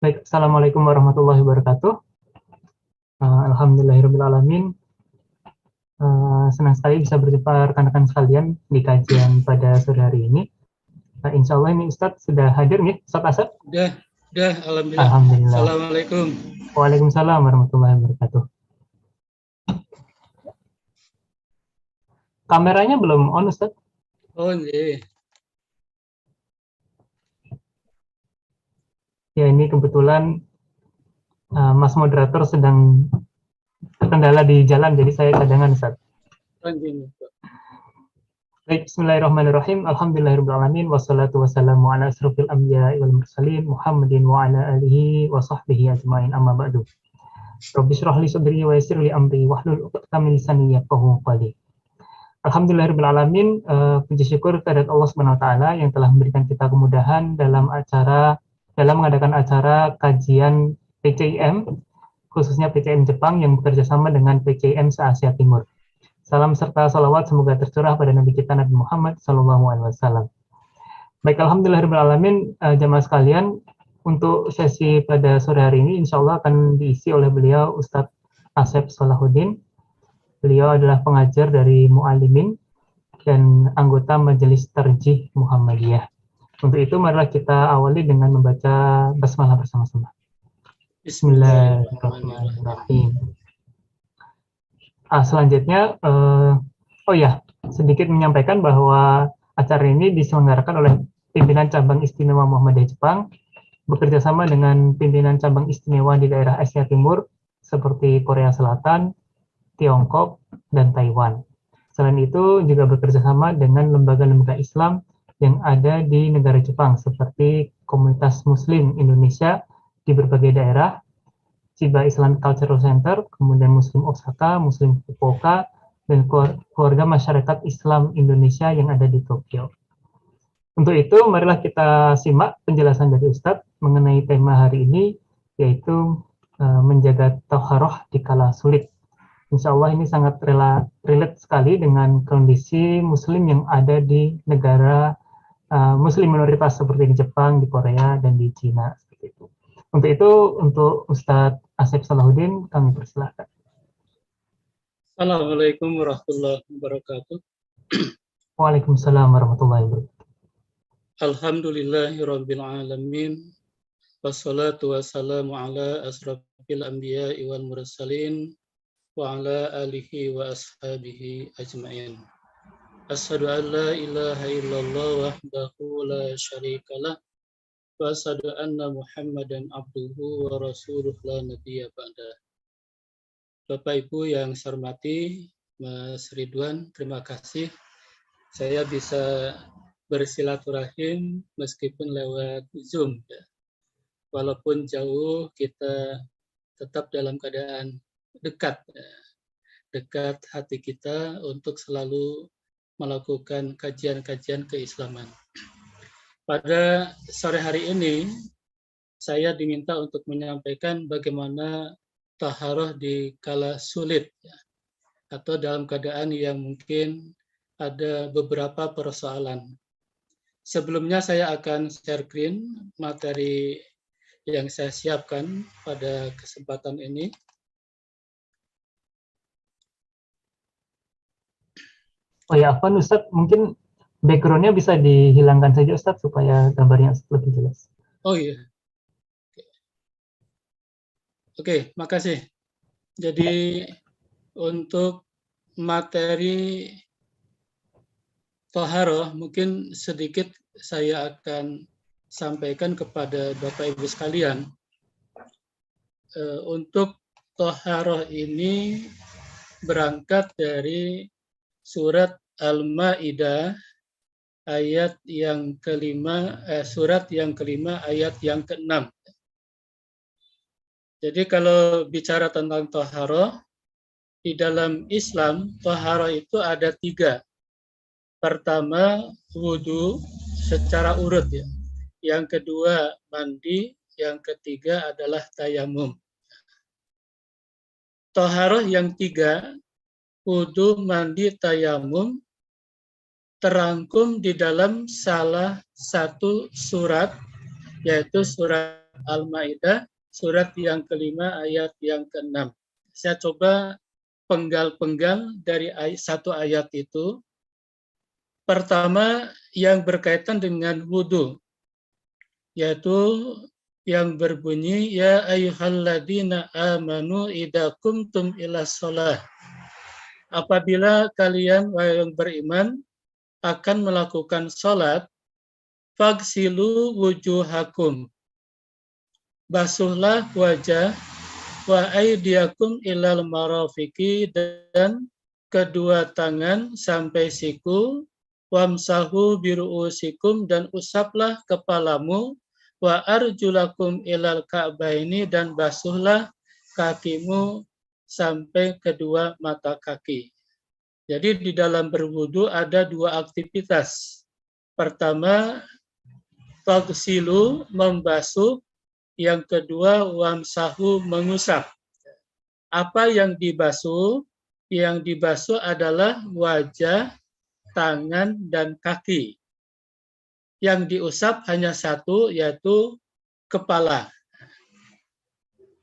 Baik, Assalamualaikum warahmatullahi wabarakatuh. Alhamdulillahirrahmanirrahim. Senang sekali bisa berjumpa rekan-rekan sekalian di kajian pada sore hari ini. Insya Allah ini Ustadz sudah hadir nih, Ustadz Asep? Sudah, Alhamdulillah. Alhamdulillah. Assalamualaikum. Waalaikumsalam warahmatullahi wabarakatuh. Kameranya belum on, Ustadz? Oh, iya. Ya, ini kebetulan Mas Moderator sedang terkendala di jalan, jadi saya cadangan, Ustadz. Baik, bismillahirrahmanirrahim. Alhamdulillahirrahmanirrahim. Wassalatu wassalamu ala asrofil anbiya wal mursalin Muhammadin wa ala alihi wa sahbihi ajma'in amma ba'du. Rabbi syrah li sadri wa yassir li amri wahlul 'uqdatam min lisani yafqahu qawli. Alhamdulillahirrahmanirrahim. Puji syukur kehadirat Allah Subhanahu wa taala yang telah memberikan kita kemudahan dalam mengadakan acara kajian PCIM, khususnya PCIM Jepang yang bekerja sama dengan PCIM se-Asia Timur. Salam serta salawat semoga tercurah pada Nabi kita Nabi Muhammad SAW. Baik, alhamdulillahirrahmanirrahim, jamaah sekalian, untuk sesi pada sore hari ini insya Allah akan diisi oleh beliau Ustadz Asep Salahuddin. Beliau adalah pengajar dari Mu'alimin dan anggota Majelis Tarjih Muhammadiyah. Untuk itu marilah kita awali dengan membaca basmalah bersama-sama. Bismillahirrahmanirrahim. Selanjutnya, sedikit menyampaikan bahwa acara ini diselenggarakan oleh pimpinan cabang istimewa Muhammadiyah Jepang bekerja sama dengan pimpinan cabang istimewa di daerah Asia Timur seperti Korea Selatan, Tiongkok, dan Taiwan. Selain itu juga bekerja sama dengan lembaga-lembaga Islam yang ada di negara Jepang seperti Komunitas Muslim Indonesia di berbagai daerah, Chiba Islamic Cultural Center, kemudian Muslim Osaka, Muslim Fukuoka, dan keluarga masyarakat Islam Indonesia yang ada di Tokyo. Untuk itu, marilah kita simak penjelasan dari Ustadz mengenai tema hari ini, yaitu menjaga tauharoh di kala sulit. Insya Allah ini sangat relate sekali dengan kondisi Muslim yang ada di negara Muslim minoritas seperti di Jepang, di Korea, dan di Cina. Seperti itu. Untuk Ustadz Asep Salahuddin, kami persilahkan. Assalamualaikum warahmatullahi wabarakatuh. Waalaikumsalam warahmatullahi wabarakatuh. Alhamdulillahirabbil alamin. Wassalatu wassalamu ala asrofil anbiya wal mursalin wa ala alihi wa ashabihi ajma'in. Asyhadu an la ilaha illallah wahdahu la syarikalah wa asyhadu anna Muhammadan abduhu wa rasuluh la nabiyya ba'da. Bapak Ibu yang saya hormati, Mas Ridwan, terima kasih saya bisa bersilaturahim meskipun lewat Zoom. Walaupun jauh, kita tetap dalam keadaan dekat hati kita untuk selalu melakukan kajian-kajian keislaman. Pada sore hari ini, saya diminta untuk menyampaikan bagaimana taharah di kala sulit, atau dalam keadaan yang mungkin ada beberapa persoalan. Sebelumnya saya akan share screen materi yang saya siapkan pada kesempatan ini. Oh ya, Afwan Ustadz, mungkin background-nya bisa dihilangkan saja Ustadz supaya gambarnya lebih jelas. Oh iya. Oke, makasih. Jadi untuk materi taharah mungkin sedikit saya akan sampaikan kepada Bapak Ibu sekalian. Untuk taharah ini berangkat dari surat Al-Maidah ayat yang kelima, surat yang kelima ayat yang keenam. Jadi kalau bicara tentang taharah, di dalam Islam taharah itu ada 3. Pertama, wudu secara urut ya. Yang kedua, mandi. Yang ketiga adalah tayamum. Taharah yang 3, wudu, mandi, tayamum, terangkum di dalam salah satu surat yaitu surat Al-Maidah, surat yang kelima ayat yang ke-6. Saya coba penggal-penggal dari satu ayat itu. Pertama yang berkaitan dengan wudhu, yaitu yang berbunyi ya ayyuhalladzina amanu idza qumtum ila shalah. Apabila kalian yang beriman akan melakukan salat, fagsilu wujuhakum. Basuhlah wajah wa aydiyakum ilal marafiqi, dan kedua tangan sampai siku, wamsahu biru'usikum, dan usaplah kepalamu, wa arjulakum ilal ka'baini, dan basuhlah kakimu sampai kedua mata kaki. Jadi di dalam berwudu ada dua aktivitas. Pertama, fagsilu, membasuh. Yang kedua, wamsahu, mengusap. Apa yang dibasuh? Yang dibasuh adalah wajah, tangan, dan kaki. Yang diusap hanya satu, yaitu kepala.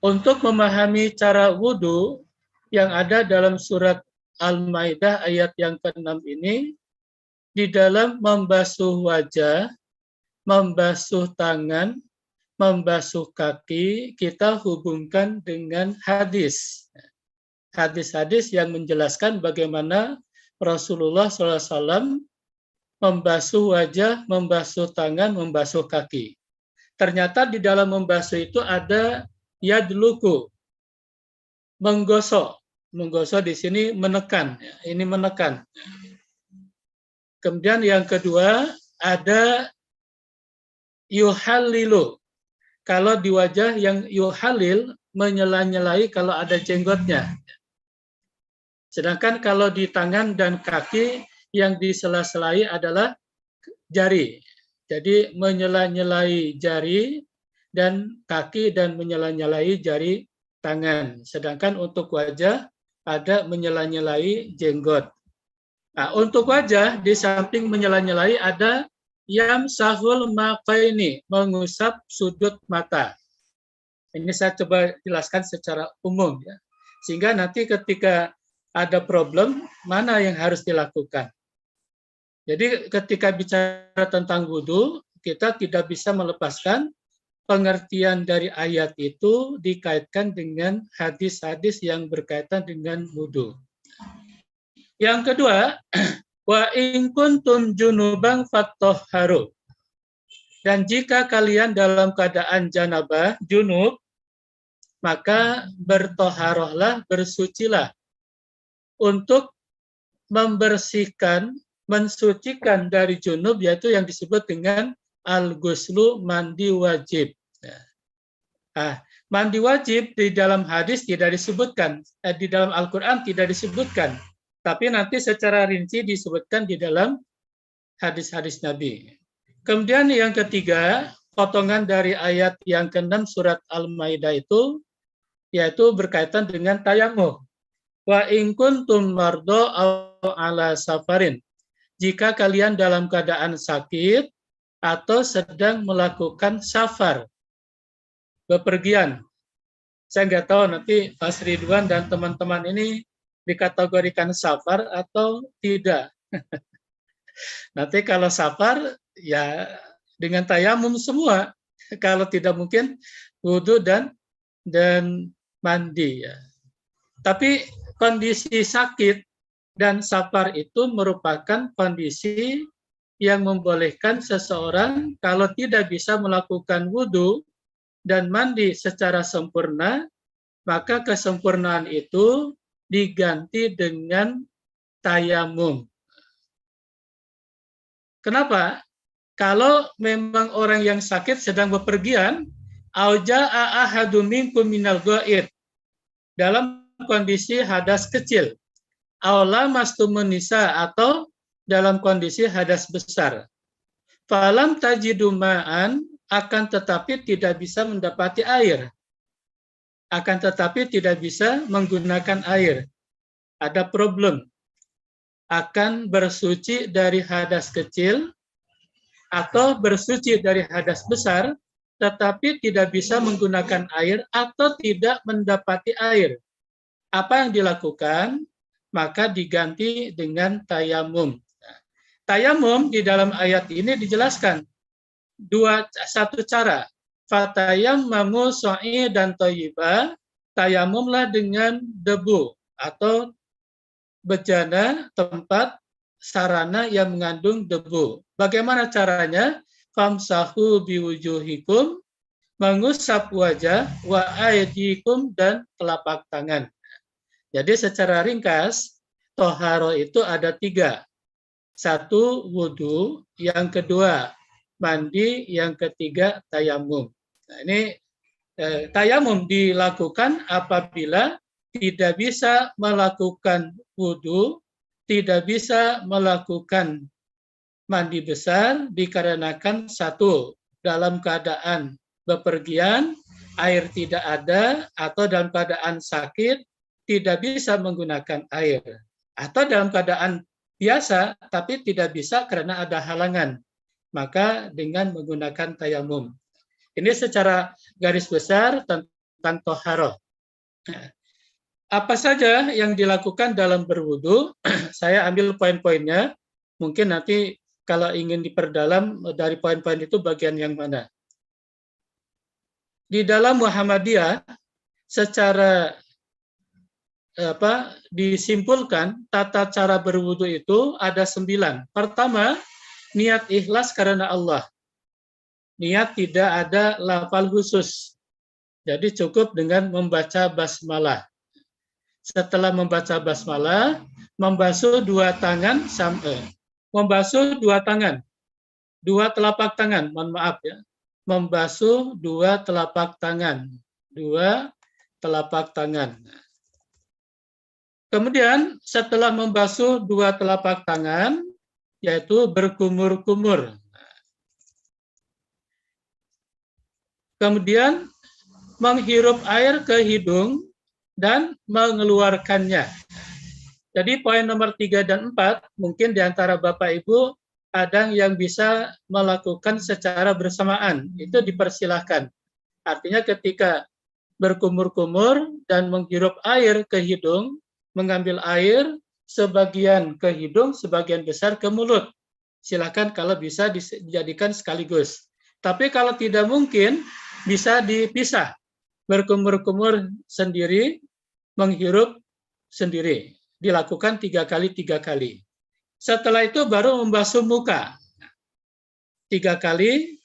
Untuk memahami cara wudhu yang ada dalam surat Al-Maidah ayat yang ke-6 ini, di dalam membasuh wajah, membasuh tangan, membasuh kaki, kita hubungkan dengan hadis. Hadis-hadis yang menjelaskan bagaimana Rasulullah SAW membasuh wajah, membasuh tangan, membasuh kaki. Ternyata di dalam membasuh itu ada yadluku, menggosok. Menggosok di sini menekan, ini menekan. Kemudian yang kedua ada yuhallilu. Kalau di wajah yang yuhalil, menyela-nyelai kalau ada jenggotnya. Sedangkan kalau di tangan dan kaki yang disela-selai adalah jari. Jadi menyela-nyelai jari dan kaki dan menyela-nyelai jari tangan. Sedangkan untuk wajah ada menyela-nyelai jenggot. Nah, untuk wajah di samping menyela-nyelai ada yamsahul maqaini, mengusap sudut mata. Ini saya coba jelaskan secara umum ya. Sehingga nanti ketika ada problem, mana yang harus dilakukan. Jadi ketika bicara tentang wudhu, kita tidak bisa melepaskan pengertian dari ayat itu dikaitkan dengan hadis-hadis yang berkaitan dengan wudhu. Yang kedua, wa in kuntum junuban fattahharu. Dan jika kalian dalam keadaan janabah, junub, maka bertoharohlah, bersucilah untuk membersihkan, mensucikan dari junub, yaitu yang disebut dengan al-ghuslu, mandi wajib. Nah, mandi wajib di dalam hadis tidak disebutkan, di dalam Al-Quran tidak disebutkan, tapi nanti secara rinci disebutkan di dalam hadis-hadis Nabi. Kemudian yang ketiga, potongan dari ayat yang ke-6 surat Al-Maidah itu, yaitu berkaitan dengan tayamum. Wa in kuntum mardo aw ala safarin. Jika kalian dalam keadaan sakit atau sedang melakukan safar, bepergian. Saya nggak tahu nanti Mas Ridwan dan teman-teman ini dikategorikan safar atau tidak. Nanti kalau safar, ya dengan tayamum semua. Kalau tidak mungkin wudhu dan mandi. Ya. Tapi kondisi sakit dan safar itu merupakan kondisi yang membolehkan seseorang kalau tidak bisa melakukan wudhu dan mandi secara sempurna, maka kesempurnaan itu diganti dengan tayamum. Kenapa? Kalau memang orang yang sakit sedang bepergian, auja'a ahadum minkum minal ghaid, dalam kondisi hadas kecil, aula mastumun nisa, atau dalam kondisi hadas besar. Falam tajidu ma'an, akan tetapi tidak bisa mendapati air. Akan tetapi tidak bisa menggunakan air. Ada problem. Akan bersuci dari hadas kecil atau bersuci dari hadas besar, tetapi tidak bisa menggunakan air atau tidak mendapati air. Apa yang dilakukan? Maka diganti dengan tayamum. Tayamum di dalam ayat ini dijelaskan satu cara. Fatayammamu sa'idan thayyiba, tayamumlah dengan debu atau bejana tempat sarana yang mengandung debu. Bagaimana caranya? Famsahu biwujuhikum, mengusap wajah, wa aydikum, dan telapak tangan. Jadi secara ringkas, toharo itu ada 3. 1, wudhu, yang kedua, mandi, yang ketiga, tayamum. Nah, ini tayamum dilakukan apabila tidak bisa melakukan wudhu, tidak bisa melakukan mandi besar dikarenakan 1, dalam keadaan bepergian, air tidak ada, atau dalam keadaan sakit, tidak bisa menggunakan air. Atau dalam keadaan biasa, tapi tidak bisa karena ada halangan. Maka dengan menggunakan tayamum. Ini secara garis besar tentang toharoh. Apa saja yang dilakukan dalam berwudu? Saya ambil poin-poinnya. Mungkin nanti kalau ingin diperdalam dari poin-poin itu bagian yang mana. Di dalam Muhammadiyah secara disimpulkan tata cara berwudu itu ada 9. Pertama, niat ikhlas karena Allah. Niat tidak ada lafal khusus. Jadi cukup dengan membaca basmalah. Setelah membaca basmalah, membasuh 2 tangan, membasuh 2 tangan, 2 telapak tangan, mohon maaf ya. Membasuh 2 telapak tangan, 2 telapak tangan. Kemudian setelah membasuh 2 telapak tangan, yaitu berkumur-kumur. Kemudian menghirup air ke hidung dan mengeluarkannya. Jadi poin nomor 3 dan 4, mungkin di antara Bapak Ibu ada yang bisa melakukan secara bersamaan. Itu dipersilahkan. Artinya ketika berkumur-kumur dan menghirup air ke hidung, mengambil air sebagian ke hidung, sebagian besar ke mulut. Silakan kalau bisa dijadikan sekaligus. Tapi kalau tidak mungkin, bisa dipisah. Berkumur-kumur sendiri, menghirup sendiri. Dilakukan 3 kali, 3 kali. Setelah itu baru membasuh muka. 3 kali,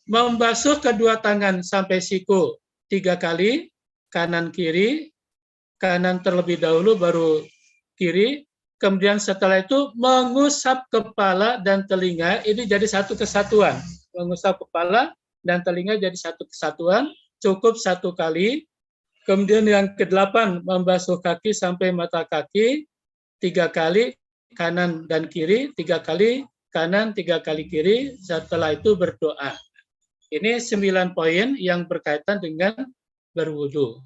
membasuh kedua tangan sampai siku 3 kali, kanan kiri, kanan terlebih dahulu baru kiri, kemudian setelah itu mengusap kepala dan telinga, ini jadi satu kesatuan. Mengusap kepala dan telinga jadi satu kesatuan, cukup 1 kali. Kemudian yang ke-8, membasuh kaki sampai mata kaki 3 kali, kanan dan kiri, 3 kali kanan, 3 kali kiri, setelah itu berdoa. Ini 9 poin yang berkaitan dengan berwudu.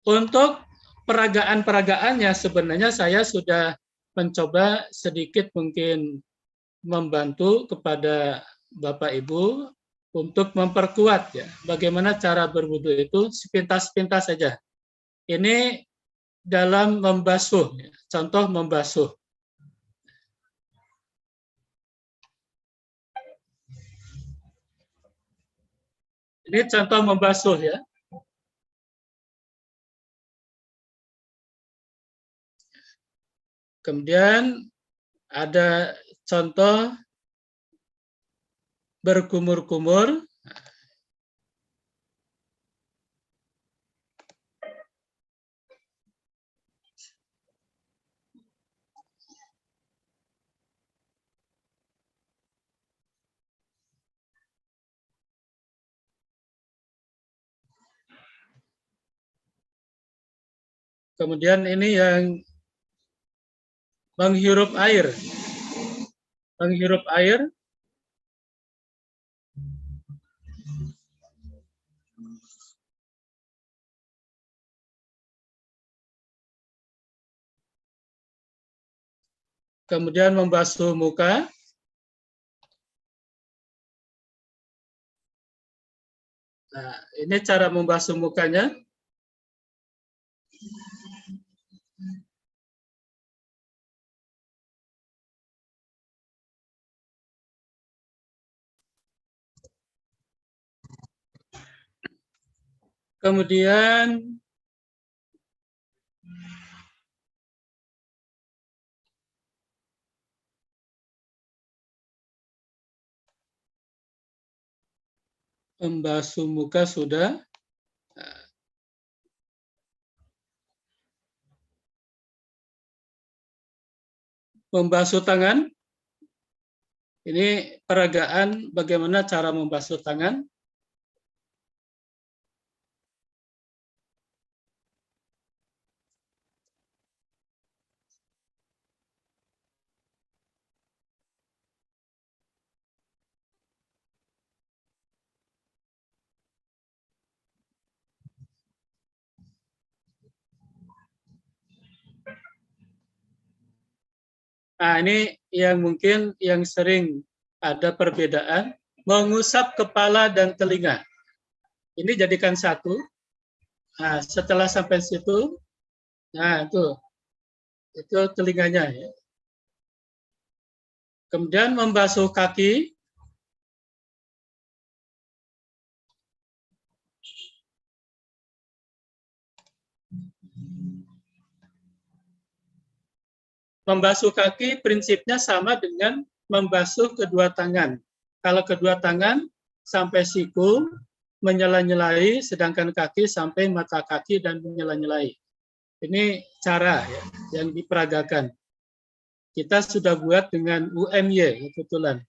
Untuk peragaan-peragaannya sebenarnya saya sudah mencoba sedikit mungkin membantu kepada Bapak Ibu untuk memperkuat ya bagaimana cara berwudu itu sepintas-pintas saja. Ini dalam membasuh, ya. Contoh membasuh. Ini contoh membasuh ya. Kemudian ada contoh berkumur-kumur. Kemudian ini yang menghirup air. Menghirup air. Kemudian membasuh muka. Nah, ini cara membasuh mukanya. Kemudian membasuh muka sudah. Membasuh tangan. Ini peragaan bagaimana cara membasuh tangan. Nah, ini yang mungkin yang sering ada perbedaan, mengusap kepala dan telinga. Ini jadikan satu. Nah, setelah sampai situ, nah itu telinganya ya. Kemudian membasuh kaki. Membasuh kaki prinsipnya sama dengan membasuh kedua tangan. Kalau kedua tangan sampai siku menyela-nyelai, sedangkan kaki sampai mata kaki dan menyela-nyelai. Ini cara ya, yang diperagakan. Kita sudah buat dengan UMY kebetulan.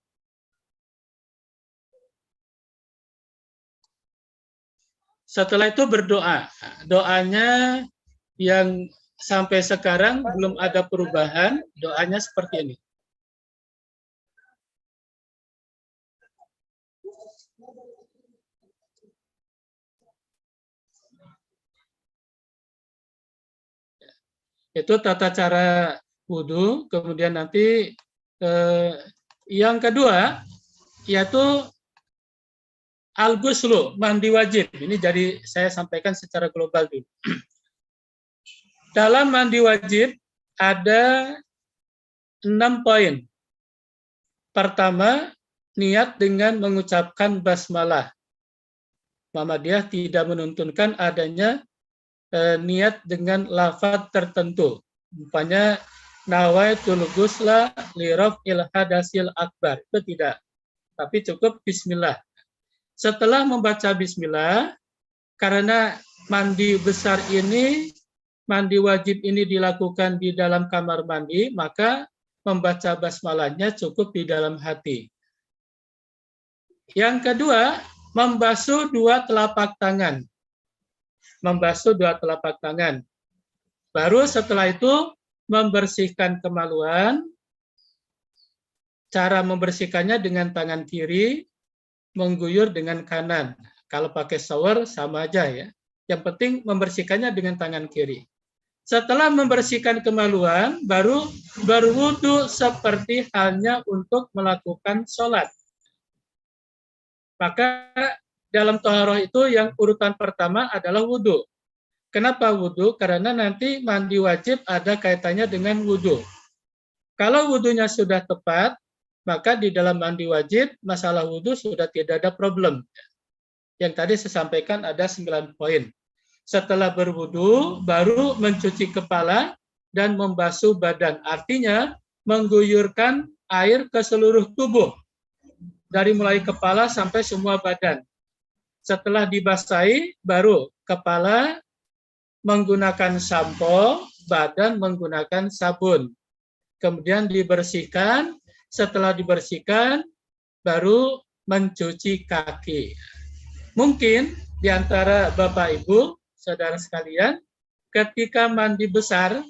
Setelah itu berdoa. Doanya yang sampai sekarang belum ada perubahan, doanya seperti ini. Itu tata cara wudhu. Kemudian nanti yang kedua yaitu al-ghuslu, mandi wajib. Ini jadi saya sampaikan secara global dulu. Dalam mandi wajib ada 6 poin. Pertama, niat dengan mengucapkan basmalah. Muhammadiyah tidak menuntunkan adanya niat dengan lafaz tertentu. Umpamanya nawaitul ghusla li raf'il hadasil akbar. Itu tidak. Tapi cukup bismillah. Setelah membaca bismillah, karena mandi besar ini, mandi wajib ini dilakukan di dalam kamar mandi, maka membaca basmalahnya cukup di dalam hati. Yang kedua, membasuh dua telapak tangan. Membasuh dua telapak tangan. Baru setelah itu membersihkan kemaluan. Cara membersihkannya dengan tangan kiri, mengguyur dengan kanan. Kalau pakai shower sama aja ya. Yang penting membersihkannya dengan tangan kiri. Setelah membersihkan kemaluan, baru berwudu seperti halnya untuk melakukan sholat. Maka dalam taharah itu yang urutan pertama adalah wudu. Kenapa wudu? Karena nanti mandi wajib ada kaitannya dengan wudu. Kalau wudunya sudah tepat, maka di dalam mandi wajib masalah wudu sudah tidak ada problem. Yang tadi saya sampaikan ada 9 poin. Setelah berwudu, baru mencuci kepala dan membasuh badan. Artinya mengguyurkan air ke seluruh tubuh. Dari mulai kepala sampai semua badan. Setelah dibasahi, baru kepala menggunakan sampo, badan menggunakan sabun. Kemudian dibersihkan, setelah dibersihkan, baru mencuci kaki. Mungkin di antara Bapak Ibu, saudara sekalian, ketika mandi besar,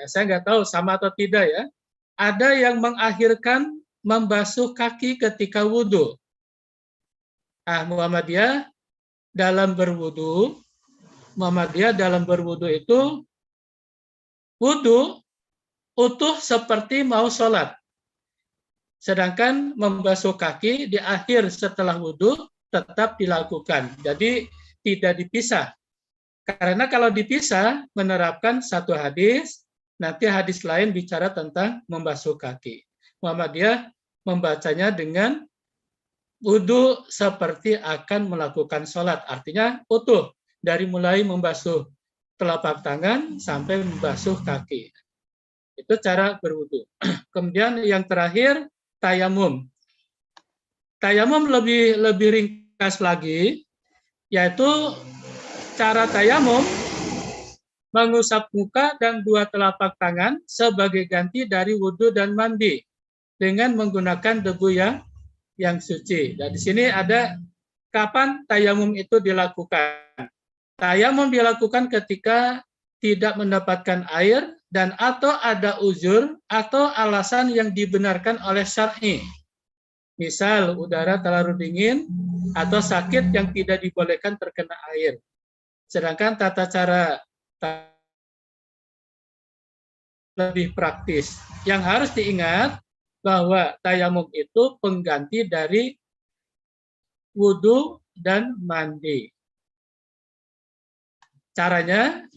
saya nggak tahu sama atau tidak ya, ada yang mengakhirkan membasuh kaki ketika wudhu. Muhammadiyah dalam berwudhu, itu wudhu utuh seperti mau sholat. Sedangkan membasuh kaki di akhir setelah wudhu tetap dilakukan. Jadi tidak dipisah. Karena kalau dipisah, menerapkan satu hadis, nanti hadis lain bicara tentang membasuh kaki. Muhammadiyah membacanya dengan wudhu seperti akan melakukan sholat. Artinya utuh, dari mulai membasuh telapak tangan sampai membasuh kaki. Itu cara berwudhu. Kemudian yang terakhir, tayamum. Tayamum lebih ringkas lagi, yaitu cara tayamum mengusap muka dan dua telapak tangan sebagai ganti dari wudhu dan mandi dengan menggunakan debu yang suci. Dan di sini ada kapan tayamum itu dilakukan. Tayamum dilakukan ketika tidak mendapatkan air dan atau ada uzur atau alasan yang dibenarkan oleh syar'i. Misal udara terlalu dingin atau sakit yang tidak dibolehkan terkena air. Sedangkan tata cara lebih praktis. Yang harus diingat bahwa tayamum itu pengganti dari wudhu dan mandi. Caranya,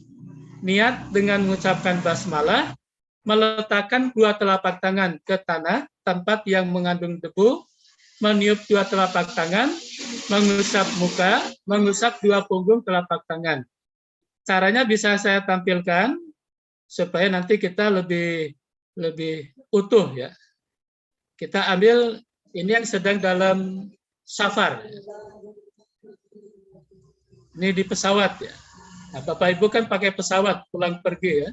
niat dengan mengucapkan basmalah, meletakkan dua telapak tangan ke tanah, tempat yang mengandung debu, meniup dua telapak tangan, mengusap muka, mengusap dua punggung telapak tangan. Caranya bisa saya tampilkan supaya nanti kita lebih utuh ya. Kita ambil ini yang sedang dalam safar. Ini di pesawat ya. Nah, Bapak Ibu kan pakai pesawat pulang pergi ya.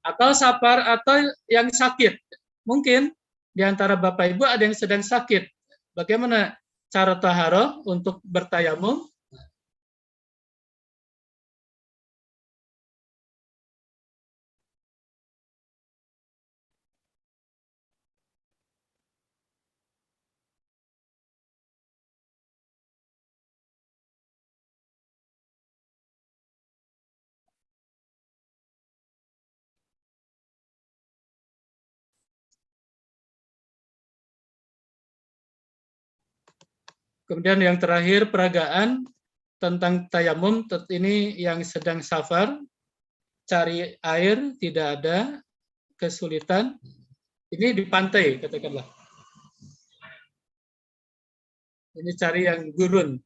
Atau safar atau yang sakit. Mungkin di antara Bapak Ibu ada yang sedang sakit. Bagaimana cara taharah untuk bertayamum? Kemudian yang terakhir peragaan tentang tayamum, ini yang sedang safar, cari air tidak ada, kesulitan. Ini di pantai katakanlah. Ini cari yang gurun.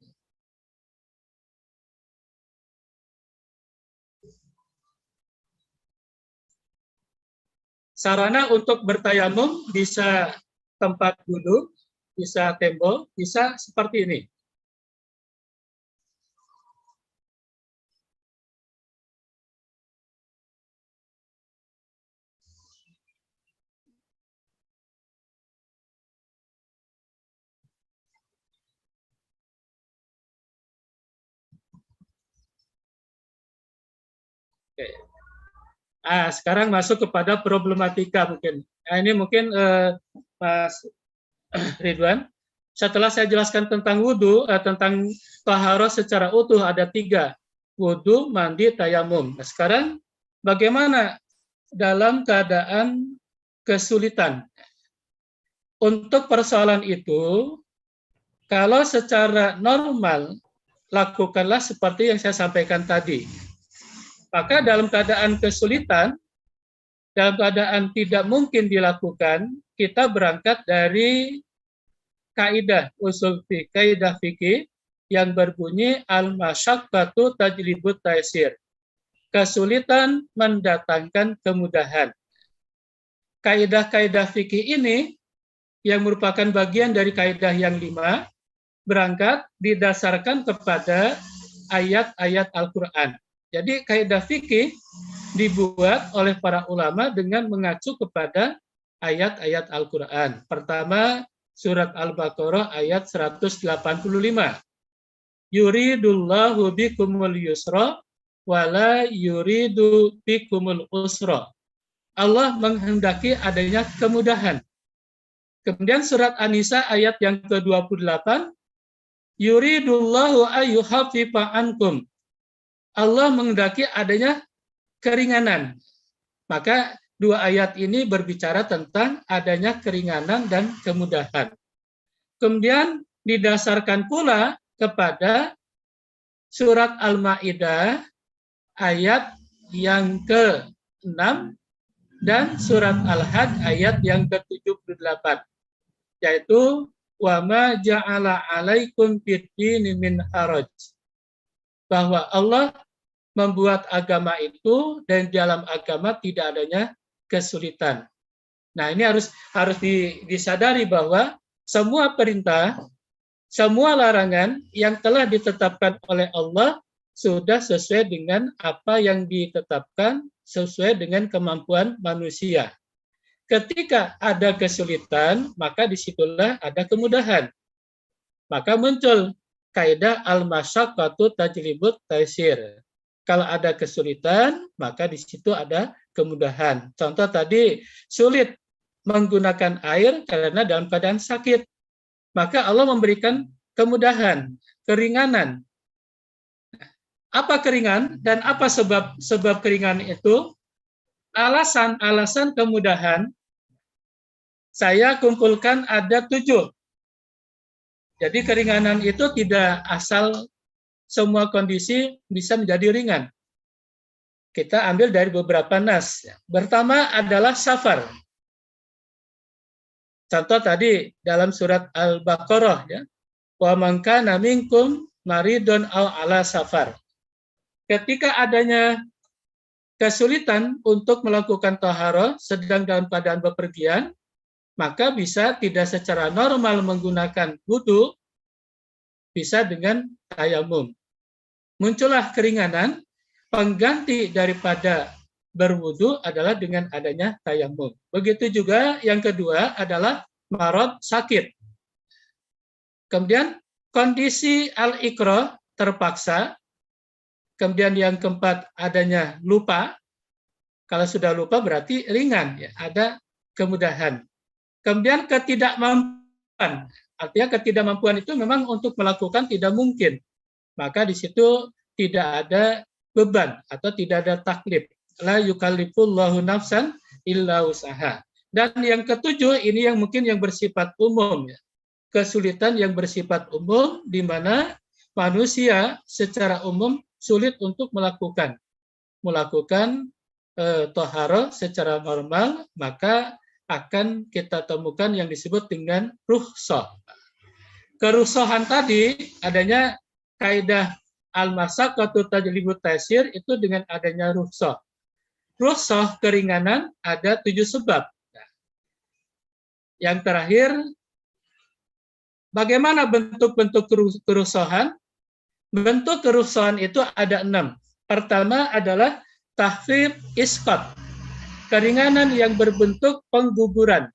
Sarana untuk bertayamum bisa tempat duduk, bisa tembok, bisa seperti ini. Oke. Sekarang masuk kepada problematika mungkin. Ini mungkin Mas Ridwan, setelah saya jelaskan tentang wudhu, tentang taharah secara utuh ada 3, wudhu, mandi, tayamum. Nah, sekarang bagaimana dalam keadaan kesulitan? Untuk persoalan itu, kalau secara normal, lakukanlah seperti yang saya sampaikan tadi. Maka dalam keadaan kesulitan, dalam keadaan tidak mungkin dilakukan, kita berangkat dari kaidah usul fikih, kaidah fikih yang berbunyi al-masyaqqatu tajlibut taysir. Kesulitan mendatangkan kemudahan. Kaidah-kaidah fikih ini yang merupakan bagian dari kaidah yang 5 berangkat didasarkan kepada ayat-ayat Al-Qur'an. Jadi kaidah fikih dibuat oleh para ulama dengan mengacu kepada ayat-ayat Al-Qur'an. Pertama, surat Al-Baqarah ayat 185. Yuridullahu bikumul yusra wala yuridu bikumul usra. Allah menghendaki adanya kemudahan. Kemudian surat An-Nisa ayat yang ke-28, yuridullahu ayyuhaffifa ankum. Allah menghendaki adanya keringanan. Maka dua ayat ini berbicara tentang adanya keringanan dan kemudahan. Kemudian didasarkan pula kepada surat Al-Maidah ayat yang ke-6 dan surat Al-Hajj ayat yang ke-78, yaitu wa ma ja'ala 'alaikum fid-dini min haraj, bahwa Allah membuat agama itu dan dalam agama tidak adanya kesulitan. Nah, ini harus disadari bahwa semua perintah, semua larangan yang telah ditetapkan oleh Allah sudah sesuai dengan apa yang ditetapkan, sesuai dengan kemampuan manusia. Ketika ada kesulitan, maka disitulah ada kemudahan. Maka muncul kaidah al-masyaqqatu tajlibut taysir. Kalau ada kesulitan, maka di situ ada kemudahan. Contoh tadi, sulit menggunakan air karena dalam keadaan sakit. Maka Allah memberikan kemudahan, keringanan. Apa keringan dan apa sebab keringan itu? Alasan kemudahan saya kumpulkan ada 7. Jadi keringanan itu tidak asal semua kondisi bisa menjadi ringan. Kita ambil dari beberapa nas. Pertama adalah safar. Contoh tadi dalam surat Al-Baqarah, ya. Wa man kana minkum maridun aw ala safar. Ketika adanya kesulitan untuk melakukan taharah sedang dalam keadaan bepergian, maka bisa tidak secara normal menggunakan wudu, bisa dengan tayamum. Muncullah keringanan, pengganti daripada berwudu adalah dengan adanya tayamum. Begitu juga yang kedua adalah marad, sakit. Kemudian kondisi al-ikrah, terpaksa. Kemudian yang keempat adanya lupa. Kalau sudah lupa berarti ringan, ya, ada kemudahan. Kemudian ketidakmampuan. Artinya ketidakmampuan itu memang untuk melakukan tidak mungkin. Maka di situ tidak ada beban atau tidak ada taklif. La yukallifullahu nafsan illa usaha. Dan yang ketujuh ini yang mungkin yang bersifat umum, ya. Kesulitan yang bersifat umum di mana manusia secara umum sulit untuk melakukan toharo secara normal, maka akan kita temukan yang disebut dengan rukhsah. Kerusahan tadi adanya kaidah al-masyaqqatu tajlibut taysir itu dengan adanya rukhsah. Rukhsah keringanan ada 7 sebab. Yang terakhir, bagaimana bentuk-bentuk kerusahan? Bentuk kerusahan itu ada 6. Pertama adalah tahfif isqat, keringanan yang berbentuk pengguguran.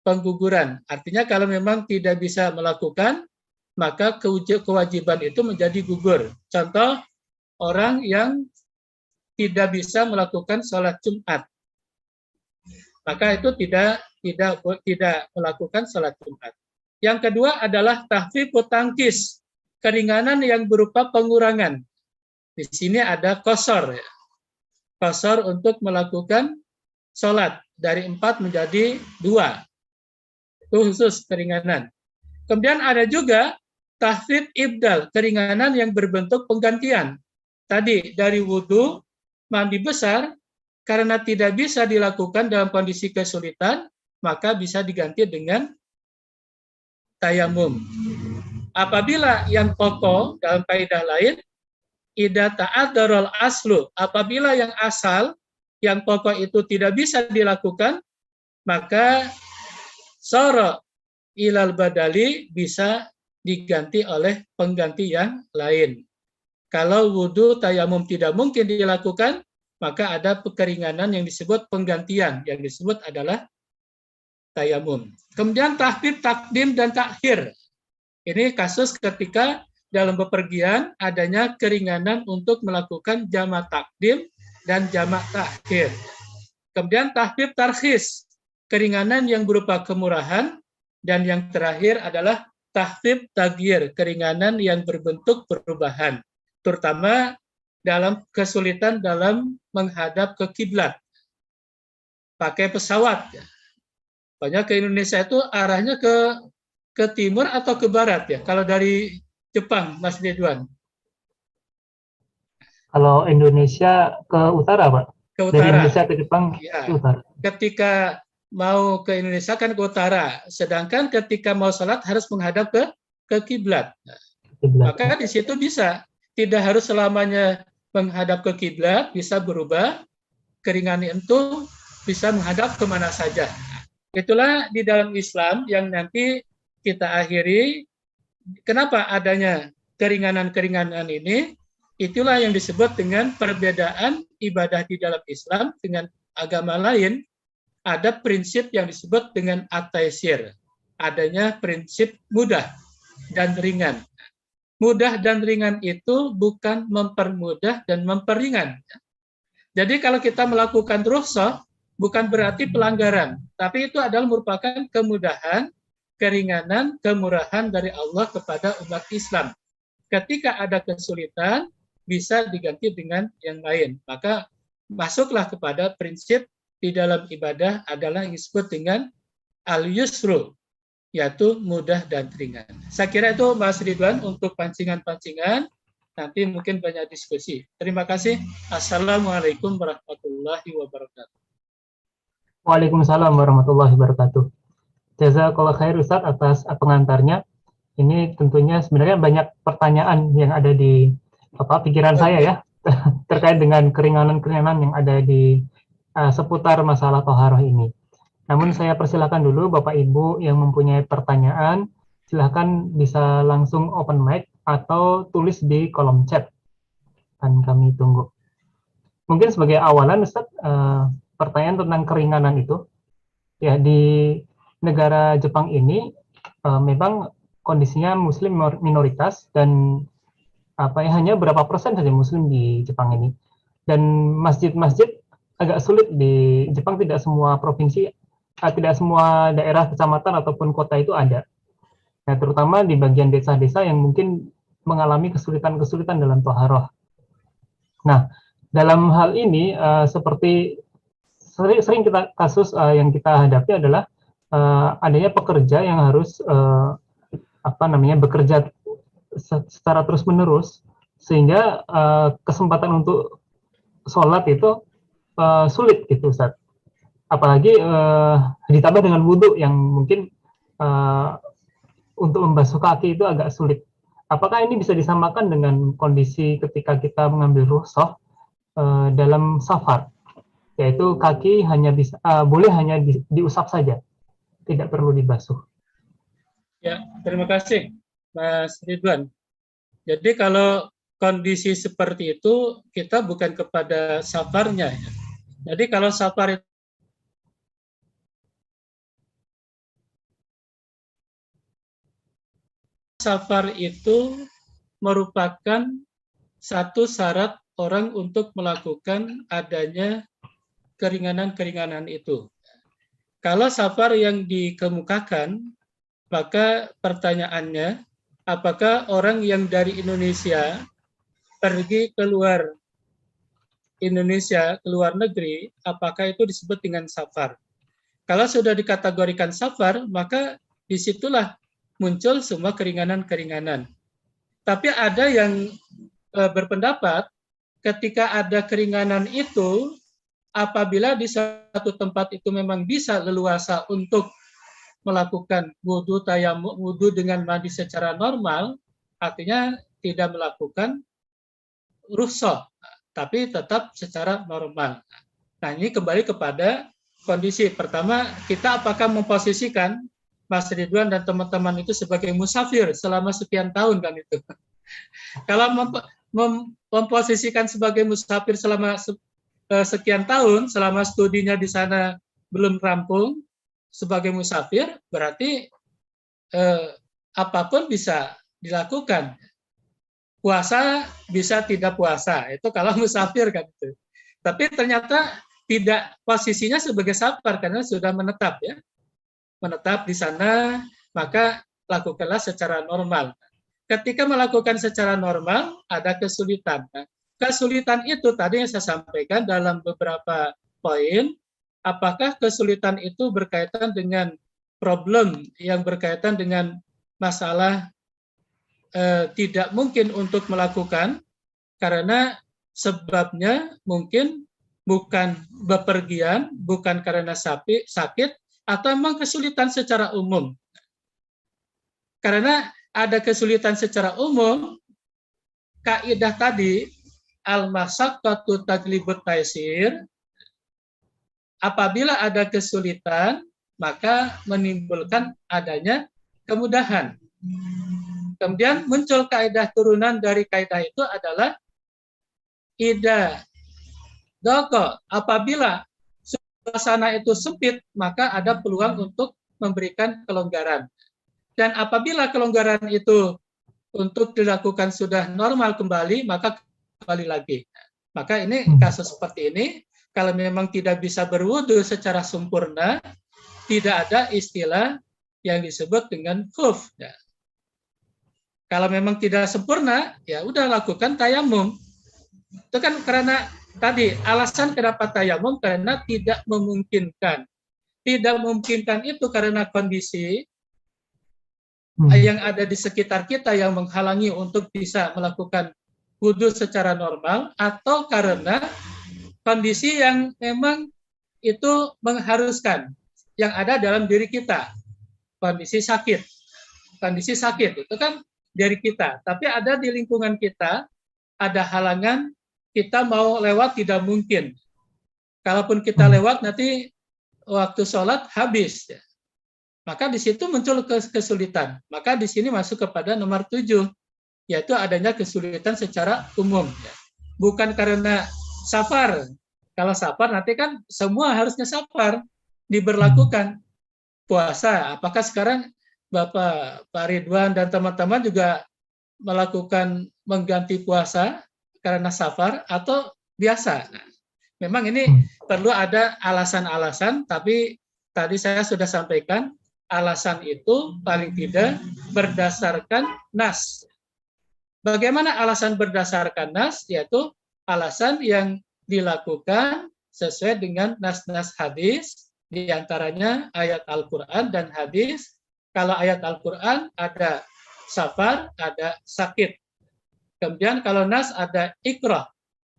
Pengguguran, artinya kalau memang tidak bisa melakukan, maka kewajiban itu menjadi gugur. Contoh, orang yang tidak bisa melakukan sholat Jumat, maka itu tidak melakukan sholat Jumat. Yang kedua adalah tahfifut tangkis, keringanan yang berupa pengurangan. Di sini ada qasar, ya. Qasar untuk melakukan sholat dari 4 menjadi 2. Itu khusus keringanan. Kemudian ada juga tahfif ibdal, keringanan yang berbentuk penggantian. Tadi dari wudu, mandi besar, karena tidak bisa dilakukan dalam kondisi kesulitan, maka bisa diganti dengan tayamum. Apabila yang pokok dalam kaidah lain, idza ta'addarul aslu, apabila yang asal, yang pokok itu tidak bisa dilakukan, maka sara ilal badali, bisa diganti oleh pengganti yang lain. Kalau wudu tayamum tidak mungkin dilakukan, maka ada keringanan yang disebut penggantian, yang disebut adalah tayamum. Kemudian tahfif takdim dan takhir. Ini kasus ketika dalam bepergian adanya keringanan untuk melakukan jamak takdim dan jamak takhir. Kemudian tahfif tarkhis, keringanan yang berupa kemurahan, dan yang terakhir adalah tahfif tagyir, keringanan yang berbentuk perubahan, terutama dalam kesulitan dalam menghadap ke kiblat, pakai pesawat. Banyak ke Indonesia itu arahnya ke timur atau ke barat ya, kalau dari Jepang, Mas Ridwan? Kalau Indonesia ke utara, Pak. Ke Dari utara. Indonesia ke Jepang Ya. ke utara. Ketika mau ke Indonesia kan ke utara, sedangkan ketika mau sholat harus menghadap ke kiblat. Maka di situ bisa, tidak harus selamanya menghadap ke kiblat, bisa berubah, keringanan itu bisa menghadap kemana saja. Itulah di dalam Islam yang nanti kita akhiri. Kenapa adanya keringanan-keringanan ini? Itulah yang disebut dengan perbedaan ibadah di dalam Islam dengan agama lain. Ada prinsip yang disebut dengan at-taysir. Adanya prinsip mudah dan ringan. Mudah dan ringan itu bukan mempermudah dan memperingan. Jadi kalau kita melakukan rukhsah, bukan berarti pelanggaran, tapi itu adalah merupakan kemudahan, keringanan, kemurahan dari Allah kepada umat Islam. Ketika ada kesulitan, bisa diganti dengan yang lain. Maka masuklah kepada prinsip di dalam ibadah adalah yang disebut dengan al-yusru, yaitu mudah dan ringan. Saya kira itu Mas Ridwan untuk pancingan-pancingan. Nanti mungkin banyak diskusi. Terima kasih. Assalamualaikum warahmatullahi wabarakatuh. Waalaikumsalam warahmatullahi wabarakatuh. Jazakallah khair Ustaz atas pengantarnya. Ini tentunya sebenarnya banyak pertanyaan yang ada di pikiran saya ya terkait dengan keringanan-keringanan yang ada di seputar masalah toharoh ini. Namun saya persilakan dulu Bapak Ibu yang mempunyai pertanyaan, silakan bisa langsung open mic atau tulis di kolom chat dan kami tunggu. Mungkin sebagai awalan Ustaz, pertanyaan tentang keringanan itu ya, di negara Jepang ini memang kondisinya Muslim minoritas dan hanya berapa persen saja Muslim di Jepang ini, dan masjid-masjid agak sulit di Jepang. Tidak semua provinsi, tidak semua daerah, kecamatan ataupun kota itu ada. Nah, terutama di bagian desa-desa yang mungkin mengalami kesulitan-kesulitan dalam toharoh. Nah, dalam hal ini seperti sering kita kasus yang kita hadapi adalah adanya pekerja yang harus bekerja secara terus-menerus, sehingga kesempatan untuk sholat itu sulit gitu Ustaz. Apalagi ditambah dengan wudhu yang mungkin untuk membasuh kaki itu agak sulit. Apakah ini bisa disamakan dengan kondisi ketika kita mengambil rukhsah dalam safar, yaitu kaki hanya bisa boleh hanya diusap saja, tidak perlu dibasuh? Ya, terima kasih Mas Ridwan. Jadi kalau kondisi seperti itu kita bukan kepada safarnya ya. Jadi kalau safar itu merupakan satu syarat orang untuk melakukan adanya keringanan-keringanan itu. Kalau safar yang dikemukakan, maka pertanyaannya, apakah orang yang dari Indonesia pergi keluar Indonesia, keluar negeri, apakah itu disebut dengan safar? Kalau sudah dikategorikan safar, maka disitulah muncul semua keringanan-keringanan. Tapi ada yang berpendapat ketika ada keringanan itu, apabila di satu tempat itu memang bisa leluasa untuk melakukan wudhu, tayamum, wudhu dengan mandi secara normal, artinya tidak melakukan rukhsah, tapi tetap secara normal. Nah, ini kembali kepada kondisi. Pertama, kita apakah memposisikan Mas Ridwan dan teman-teman itu sebagai musafir selama sekian tahun kan itu. Kalau memposisikan sebagai musafir selama sekian tahun, selama studinya di sana belum rampung sebagai musafir, berarti apapun bisa dilakukan. Puasa bisa tidak puasa, itu kalau musafir kan itu. Tapi ternyata tidak posisinya sebagai safar karena sudah menetap ya. Menetap di sana, maka lakukanlah secara normal. Ketika melakukan secara normal, ada kesulitan. Nah, kesulitan itu tadi yang saya sampaikan dalam beberapa poin, apakah kesulitan itu berkaitan dengan problem yang berkaitan dengan masalah tidak mungkin untuk melakukan, karena sebabnya mungkin bukan bepergian, bukan karena sakit, atau memang kesulitan secara umum. Karena ada kesulitan secara umum, kaidah tadi, al-masyaqqatu taglibut taysir, apabila ada kesulitan, maka menimbulkan adanya kemudahan. Kemudian muncul kaidah turunan dari kaidah itu adalah idza daqa, apabila suasana itu sempit, maka ada peluang untuk memberikan kelonggaran. Dan apabila kelonggaran itu untuk dilakukan sudah normal kembali, maka kembali lagi. Maka ini kasus seperti ini, kalau memang tidak bisa berwudu secara sempurna, tidak ada istilah yang disebut dengan khuf. Ya. Kalau memang tidak sempurna, ya udah lakukan tayamum. Itu kan karena tadi alasan kenapa tayamum, karena tidak memungkinkan. Tidak memungkinkan itu karena kondisi yang ada di sekitar kita yang menghalangi untuk bisa melakukan wudhu secara normal, atau karena kondisi yang memang itu mengharuskan yang ada dalam diri kita, kondisi sakit itu kan dari kita, tapi ada di lingkungan kita ada halangan, kita mau lewat tidak mungkin, kalaupun kita lewat nanti waktu sholat habis, maka di situ muncul kesulitan. Maka di sini masuk kepada nomor 7, yaitu adanya kesulitan secara umum. Bukan karena safar. Kalau safar nanti kan semua harusnya safar diberlakukan. Puasa, apakah sekarang Bapak Pak Ridwan dan teman-teman juga melakukan mengganti puasa karena safar atau biasa? Nah, memang ini perlu ada alasan-alasan, tapi tadi saya sudah sampaikan, alasan itu paling tidak berdasarkan nas. Bagaimana alasan berdasarkan nas? Yaitu alasan yang dilakukan sesuai dengan nas-nas hadis, diantaranya ayat Al-Quran dan hadis. Kalau ayat Al-Quran ada safar, ada sakit. Kemudian kalau nas ada ikrah,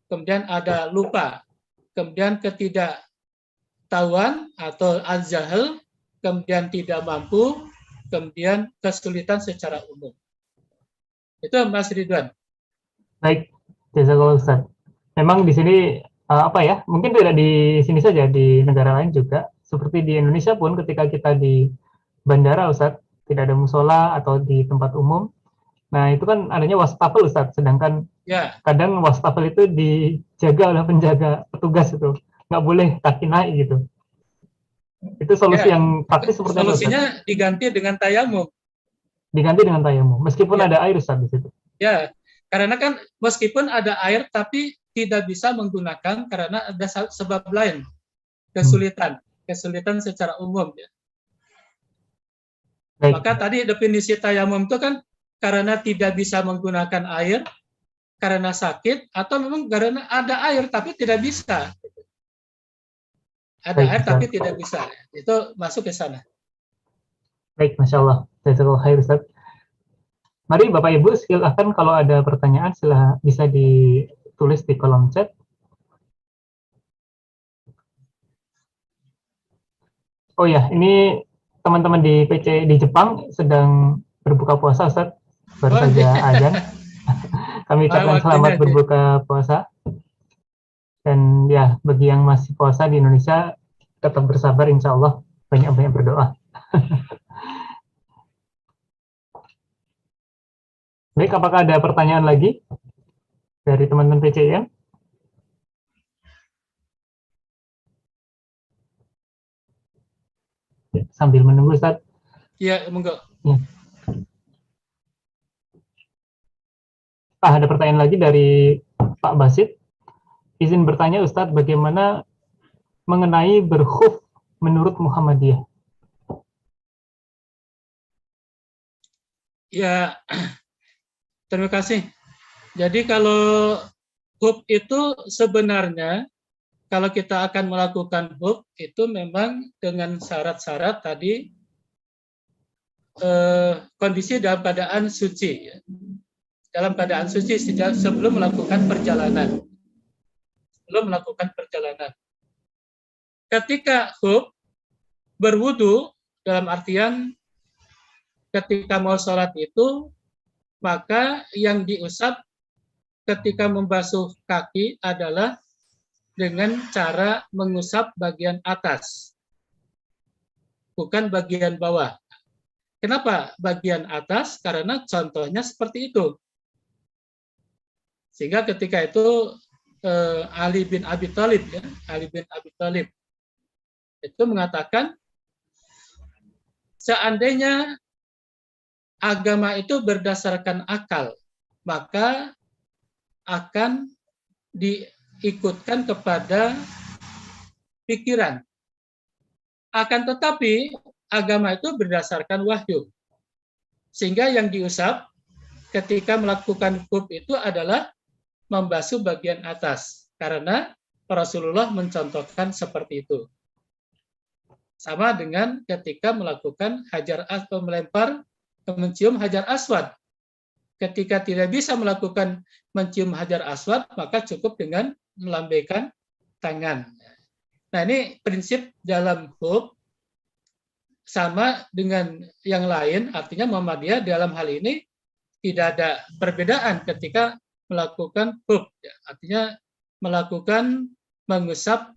kemudian ada lupa, kemudian ketidaktahuan atau al-jahil, kemudian tidak mampu, kemudian kesulitan secara umum. Itu Mas Ridwan. Baik, jazakallah Ustaz. Memang di sini mungkin tidak di sini saja, di negara lain juga, seperti di Indonesia pun ketika kita di bandara Ustaz, tidak ada musola atau di tempat umum. Nah, itu kan adanya wastafel Ustaz, sedangkan kadang wastafel itu dijaga oleh penjaga petugas itu. Nggak boleh kaki naik gitu. Itu solusi yang praktis seperti apa? Solusinya diganti dengan tayamum. Diganti dengan tayamum, meskipun ada air Ustaz di situ. Ya, karena kan meskipun ada air tapi tidak bisa menggunakan karena ada sebab lain, kesulitan secara umum. Ya. Maka tadi definisi tayamum itu kan karena tidak bisa menggunakan air, karena sakit, atau memang karena ada air tapi tidak bisa. Ada air tapi tidak bisa. Itu masuk ke sana. Baik, Masya Allah. Jazakallahu khair, Ustaz. Mari Bapak Ibu, silakan kalau ada pertanyaan bisa ditulis di kolom chat. Oh ya, ini teman-teman di PC di Jepang sedang berbuka puasa, Ustaz. Baru saja azan. Kami ucapkan selamat berbuka puasa. Dan ya, bagi yang masih puasa di Indonesia, tetap bersabar, insya Allah, banyak-banyak berdoa. Baik, apakah ada pertanyaan lagi dari teman-teman PCIM? Ya, sambil menunggu, Ustaz. Iya, monggo. Ya. Ada pertanyaan lagi dari Pak Basit. Izin bertanya Ustadz, bagaimana mengenai berkhuf menurut Muhammadiyah? Ya, terima kasih. Jadi kalau hub itu sebenarnya kalau kita akan melakukan hub itu memang dengan syarat-syarat tadi kondisi dalam keadaan suci, ya. Dalam keadaan suci sejak sebelum melakukan perjalanan. Sebelum melakukan perjalanan. Ketika hub berwudu dalam artian ketika mau sholat itu maka yang diusap ketika membasuh kaki adalah dengan cara mengusap bagian atas, bukan bagian bawah. Kenapa bagian atas? Karena contohnya seperti itu. Sehingga ketika itu Ali bin Abi Thalib, ya, Ali bin Abi Thalib itu mengatakan seandainya agama itu berdasarkan akal, maka akan diikutkan kepada pikiran. Akan tetapi agama itu berdasarkan wahyu. Sehingga yang diusap ketika melakukan hub itu adalah membasuh bagian atas. Karena Rasulullah mencontohkan seperti itu. Sama dengan ketika melakukan hajar aswad, melempar, mencium hajar aswad. Ketika tidak bisa melakukan mencium hajar aswad, maka cukup dengan melambaikan tangan. Nah, ini prinsip dalam hub sama dengan yang lain, artinya Muhammadiyah dalam hal ini tidak ada perbedaan ketika melakukan hub. Artinya melakukan mengusap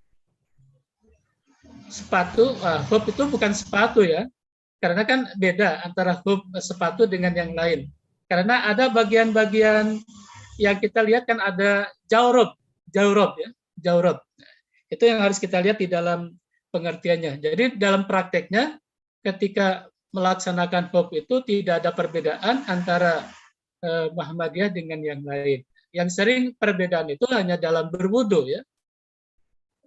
sepatu. Hub itu bukan sepatu ya, karena kan beda antara hub sepatu dengan yang lain. Karena ada bagian-bagian yang kita lihat kan ada jawrob ya, jawrob. Itu yang harus kita lihat di dalam pengertiannya. Jadi dalam prakteknya ketika melaksanakan hub itu tidak ada perbedaan antara Muhammadiyah dengan yang lain. Yang sering perbedaan itu hanya dalam berwudu ya.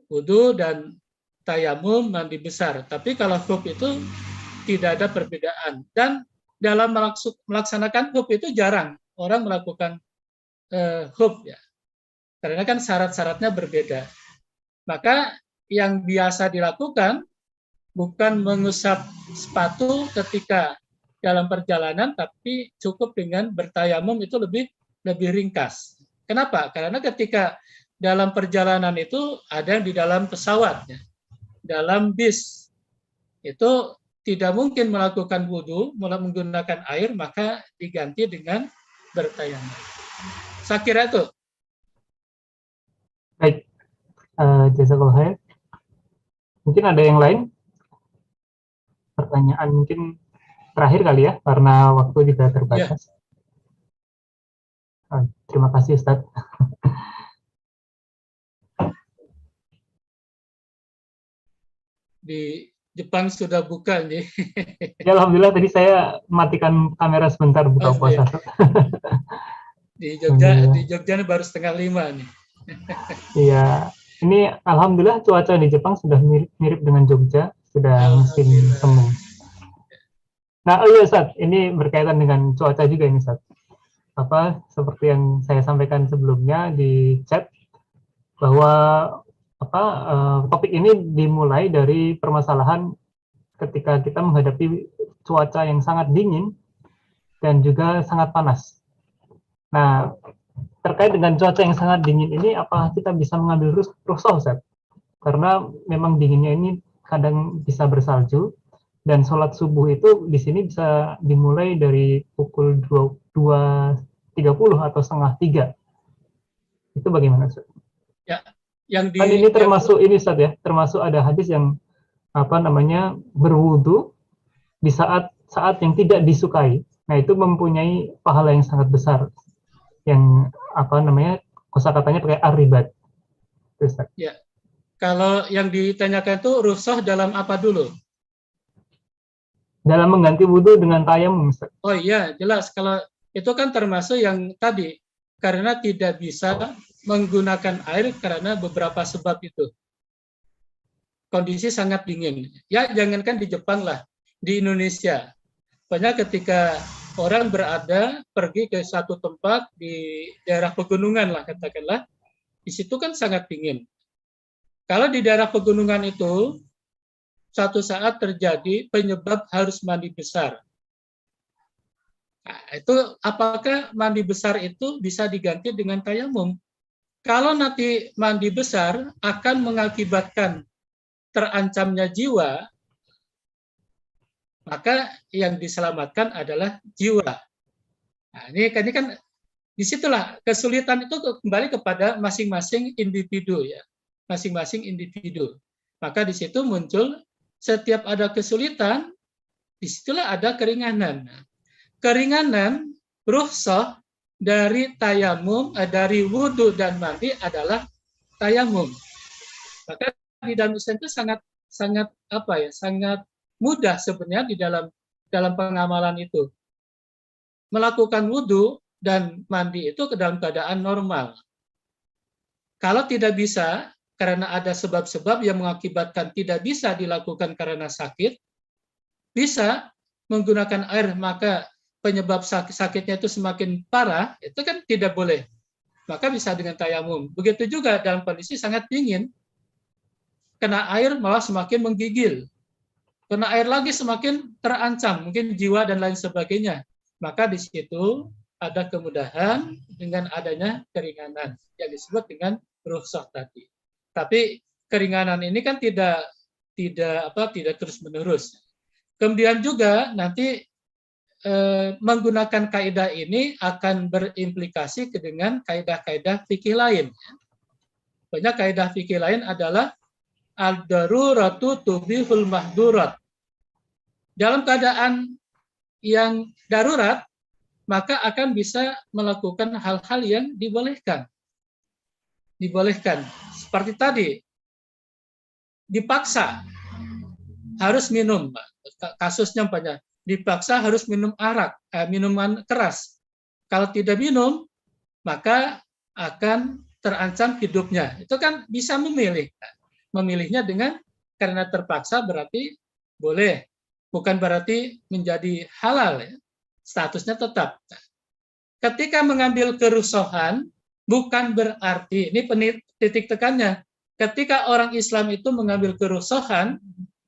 Wudu dan tayamum mandi besar. Tapi kalau hub itu tidak ada perbedaan. Dan dalam melaksanakan hub itu jarang orang melakukan hub ya. Karena kan syarat-syaratnya berbeda. Maka yang biasa dilakukan bukan mengusap sepatu ketika dalam perjalanan, tapi cukup dengan bertayamum itu lebih ringkas. Kenapa? Karena ketika dalam perjalanan itu ada yang di dalam pesawat, ya. Dalam bis itu tidak mungkin melakukan wudhu, menggunakan air, maka diganti dengan bertayamum. Saya kira itu. Baik, jazakallah khair. Mungkin ada yang lain? Pertanyaan mungkin terakhir kali ya, karena waktu juga terbatas. Ya. Terima kasih Ustadz. Di Jepang sudah buka nih. Ya, alhamdulillah tadi saya matikan kamera sebentar buka puasa. Di Jogja baru 4:30 nih. Iya, ini alhamdulillah cuaca di Jepang sudah mirip dengan Jogja, sudah musim semu. Nah, iya Ustadz, ini berkaitan dengan cuaca juga ini Ustadz. Seperti yang saya sampaikan sebelumnya di chat, bahwa topik ini dimulai dari permasalahan ketika kita menghadapi cuaca yang sangat dingin dan juga sangat panas. Nah, terkait dengan cuaca yang sangat dingin ini, apakah kita bisa mengambil rukhsah, Ustaz? Karena memang dinginnya ini kadang bisa bersalju, dan sholat subuh itu di sini bisa dimulai dari pukul 2.30 atau setengah 3. Itu bagaimana, Ustaz? Ya, kan ini termasuk ini, Ustaz ya, termasuk ada hadis yang berwudu di saat yang tidak disukai. Nah, itu mempunyai pahala yang sangat besar. Yang kosakatanya pakai ar-ribat. Ya. Kalau yang ditanyakan itu rukhsah dalam apa dulu? Dalam mengganti wudhu dengan tayamum. Oh iya, jelas. Kalau itu kan termasuk yang tadi, karena tidak bisa menggunakan air karena beberapa sebab itu. Kondisi sangat dingin. Ya, jangankan di Jepang lah, di Indonesia. Pokoknya ketika orang pergi ke satu tempat di daerah pegunungan lah katakanlah, di situ kan sangat dingin. Kalau di daerah pegunungan itu suatu saat terjadi penyebab harus mandi besar. Nah, itu apakah mandi besar itu bisa diganti dengan tayamum? Kalau nanti mandi besar akan mengakibatkan terancamnya jiwa, maka yang diselamatkan adalah jiwa. Nah, ini kan disitulah kesulitan itu kembali kepada masing-masing individu ya, masing-masing individu. Maka di situ muncul setiap ada kesulitan, disitulah ada keringanan. Keringanan rukhsah dari tayamum, dari wudhu dan mandi adalah tayamum. Maka di dalam Islam itu sangat mudah sebenarnya di dalam pengamalan itu. Melakukan wudhu dan mandi itu ke dalam keadaan normal. Kalau tidak bisa, karena ada sebab-sebab yang mengakibatkan tidak bisa dilakukan karena sakit, bisa menggunakan air, maka penyebab sakitnya itu semakin parah, itu kan tidak boleh. Maka bisa dengan tayamum. Begitu juga dalam kondisi sangat dingin, kena air malah semakin menggigil. Kena air lagi semakin terancam, mungkin jiwa dan lain sebagainya. Maka di situ ada kemudahan dengan adanya keringanan yang disebut dengan rukhsah tadi. Tapi keringanan ini kan tidak terus-menerus. Kemudian juga nanti menggunakan kaidah ini akan berimplikasi dengan kaidah-kaidah fikih lain. Banyak kaidah fikih lain adalah al-daruratu tubihul mahdurat. Dalam keadaan yang darurat, maka akan bisa melakukan hal-hal yang dibolehkan. Dibolehkan. Seperti tadi, dipaksa harus minum. Kasusnya banyak. Dipaksa harus minum arak, minuman keras. Kalau tidak minum, maka akan terancam hidupnya. Itu kan bisa memilih. Memilihnya dengan karena terpaksa berarti boleh. Bukan berarti menjadi halal. Ya. Statusnya tetap. Ketika mengambil kerusuhan, bukan berarti, ini titik tekannya, ketika orang Islam itu mengambil kerusuhan,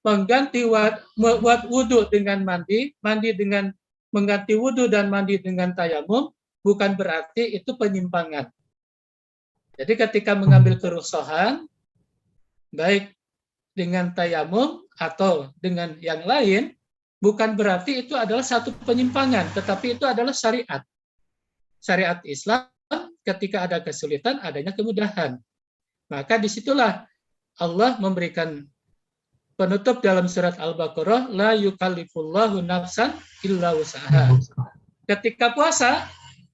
mengganti wudhu dengan mengganti wudhu dan mandi dengan tayamum, bukan berarti itu penyimpangan. Jadi ketika mengambil kerusuhan, baik dengan tayamum atau dengan yang lain, bukan berarti itu adalah satu penyimpangan, tetapi itu adalah syariat. Syariat Islam ketika ada kesulitan, adanya kemudahan. Maka disitulah Allah memberikan penutup dalam surat Al-Baqarah, la yukallifullahu nafsan illa wus'aha. Ketika puasa,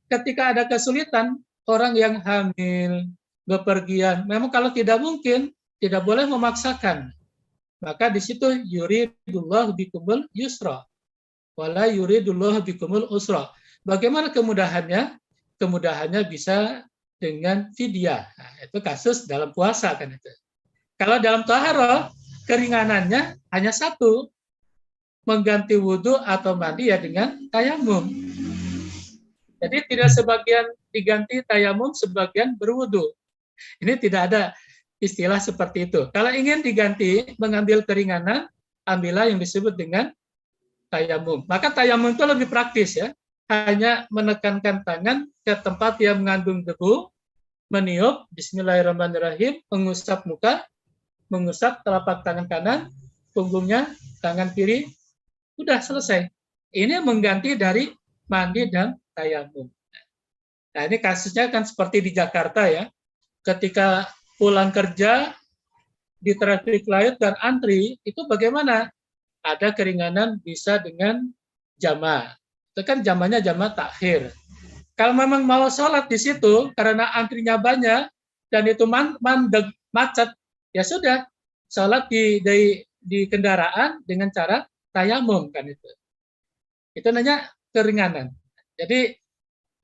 ketika ada kesulitan, orang yang hamil, bepergian, memang kalau tidak mungkin, tidak boleh memaksakan. Maka di situ yuridullahu bikumul yusra wala yuridullahu bikumul usra. Bagaimana kemudahannya? Kemudahannya bisa dengan fidyah. Nah, itu kasus dalam puasa kan itu. Kalau dalam taharah, keringanannya hanya satu, mengganti wudhu atau mandi ya dengan tayamum. Jadi tidak sebagian diganti tayamum, sebagian berwudhu. Ini tidak ada istilah seperti itu. Kalau ingin diganti, mengambil keringanan, ambillah yang disebut dengan tayamum. Maka tayamum itu lebih praktis ya. Hanya menekankan tangan ke tempat yang mengandung debu, meniup, bismillahirrahmanirrahim, mengusap muka, mengusap telapak tangan kanan, punggungnya, tangan kiri, udah selesai. Ini mengganti dari mandi dan tayamum. Nah ini kasusnya kan seperti di Jakarta ya. Ketika pulang kerja di traffic light dan antri, itu bagaimana? Ada keringanan bisa dengan jamaah. Itu kan jamahnya jamaah takhir. Kalau memang mau sholat di situ, karena antrinya banyak, dan itu mandek, macet, ya sudah, sholat di kendaraan dengan cara tayamum kan itu. Itu namanya keringanan. Jadi,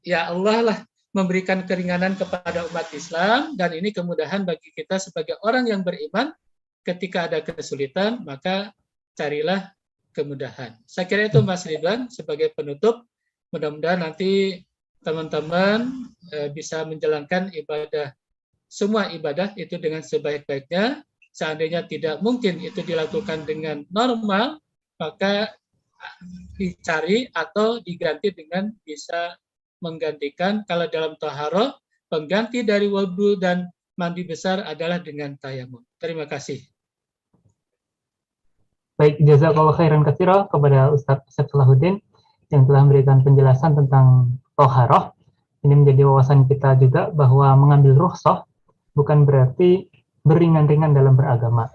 ya Allah lah memberikan keringanan kepada umat Islam, dan ini kemudahan bagi kita sebagai orang yang beriman. Ketika ada kesulitan, maka carilah kemudahan. Saya kira itu Mas Ridwan sebagai penutup. Mudah-mudahan nanti teman-teman bisa menjalankan semua ibadah itu dengan sebaik-baiknya. Seandainya tidak mungkin itu dilakukan dengan normal, maka dicari atau diganti dengan bisa menggantikan kalau dalam taharah, pengganti dari wudu dan mandi besar adalah dengan tayamum. Terima kasih. Baik, jazakallahu khairan katsira kepada Ustadz Asep Salahuddin yang telah memberikan penjelasan tentang toharoh. Ini menjadi wawasan kita juga bahwa mengambil rukhsah bukan berarti beringan-ringan dalam beragama,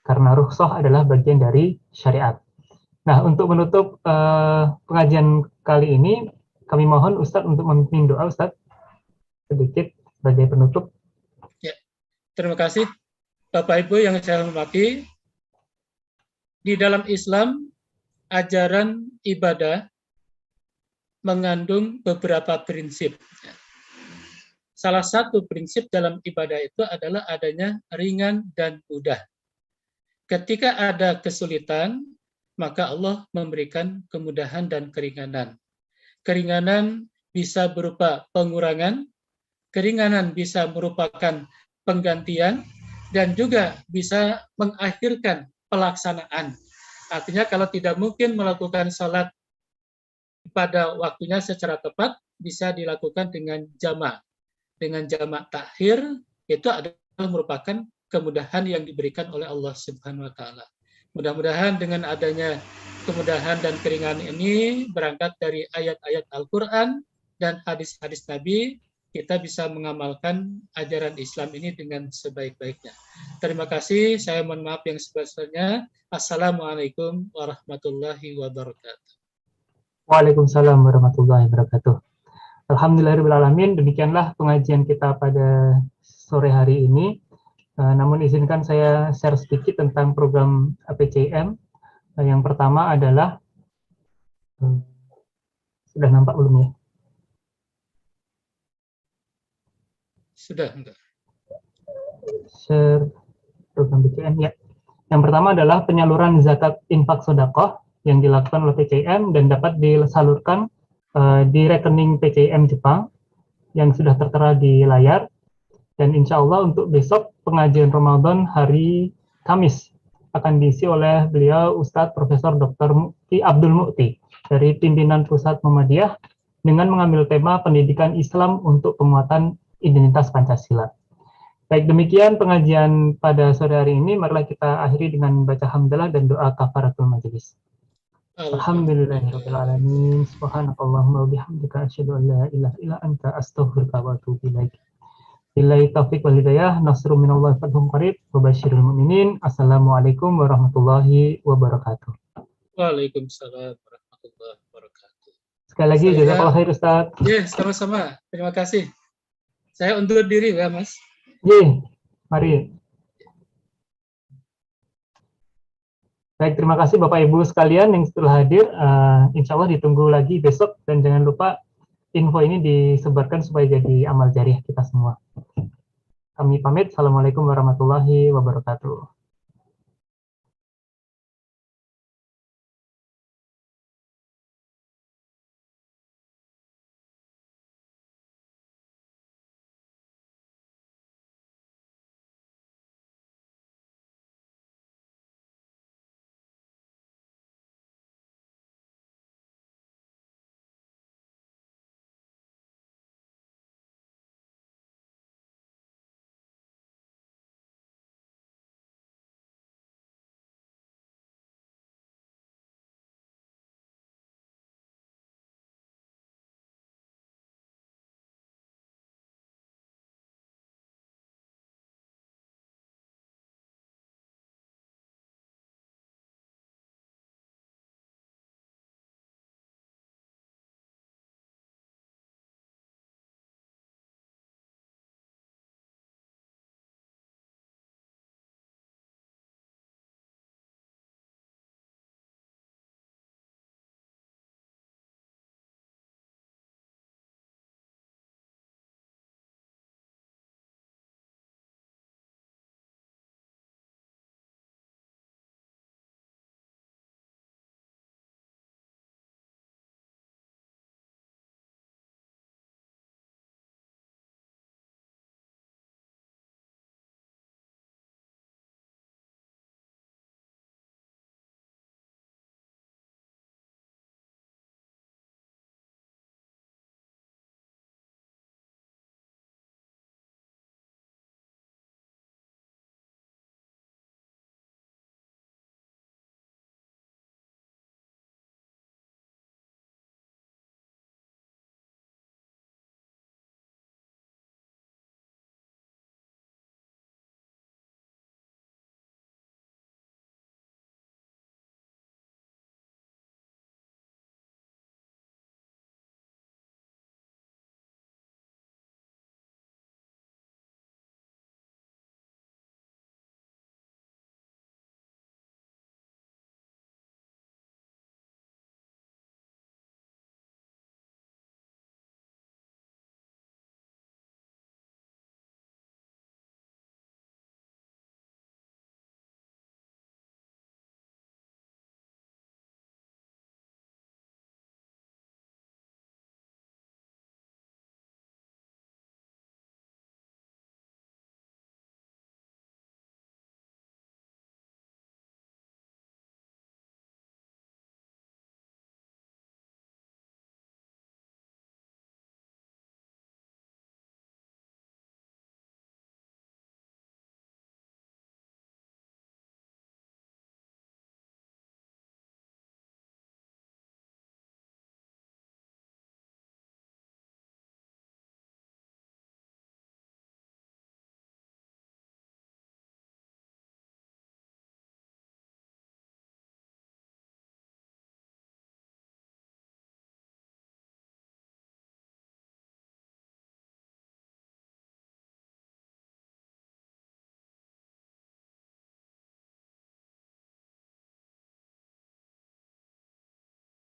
karena rukhsah adalah bagian dari syariat. Nah, untuk menutup pengajian kali ini, kami mohon Ustadz untuk memimpin doa, Ustadz, sedikit sebagai penutup. Ya, terima kasih. Bapak Ibu yang saya hormati, di dalam Islam, ajaran ibadah mengandung beberapa prinsip. Salah satu prinsip dalam ibadah itu adalah adanya ringan dan mudah. Ketika ada kesulitan, maka Allah memberikan kemudahan dan keringanan. Keringanan bisa berupa pengurangan, keringanan bisa merupakan penggantian, dan juga bisa mengakhirkan pelaksanaan. Artinya kalau tidak mungkin melakukan sholat pada waktunya secara tepat, bisa dilakukan dengan jamak. Dengan jamak takhir, itu adalah merupakan kemudahan yang diberikan oleh Allah Subhanahu wa Ta'ala. Mudah-mudahan dengan adanya kemudahan dan keringanan ini, berangkat dari ayat-ayat Al-Quran dan hadis-hadis Nabi, kita bisa mengamalkan ajaran Islam ini dengan sebaik-baiknya. Terima kasih, saya mohon maaf yang sebesarnya. Assalamualaikum warahmatullahi wabarakatuh. Waalaikumsalam warahmatullahi wabarakatuh. Alhamdulillahirrahmanirrahim, demikianlah pengajian kita pada sore hari ini. Namun izinkan saya share sedikit tentang program APCM. Yang pertama adalah, sudah nampak belum ya? Sudah, enggak? Share program PCM ya. Yang pertama adalah penyaluran zakat infak sedekah yang dilakukan oleh PCM dan dapat disalurkan di rekening PCM Jepang yang sudah tertera di layar. Dan insya Allah untuk besok pengajian Ramadan hari Kamis akan diisi oleh beliau Ustadz Profesor Dr. Mukti Abdul Mukti dari pimpinan Pusat Muhammadiyah dengan mengambil tema pendidikan Islam untuk penguatan identitas Pancasila. Baik, demikian pengajian pada sore hari ini. Marilah kita akhiri dengan baca hamdalah dan doa kafaratul majelis. Alhamdulillahirabbil alamin. Subhanakallahumma wa bihamdika asyhadu an la ilaha illa anta astaghfiruka wa atubu ilaik. Billahi taufiq wal hidayah, nasrun minallahi fathun qarib, wa basyiril mu'minin. Assalamualaikum warahmatullahi wabarakatuh. Waalaikumsalam warahmatullahi wabarakatuh. Sekali lagi jazakallahu khair Ustaz. Ya, sama-sama. Terima kasih. Saya undur diri ya, Mas. Mari. Baik, terima kasih Bapak Ibu sekalian yang telah hadir. Insya Allah ditunggu lagi besok dan jangan lupa info ini disebarkan supaya jadi amal jariah kita semua. Kami pamit. Assalamualaikum warahmatullahi wabarakatuh.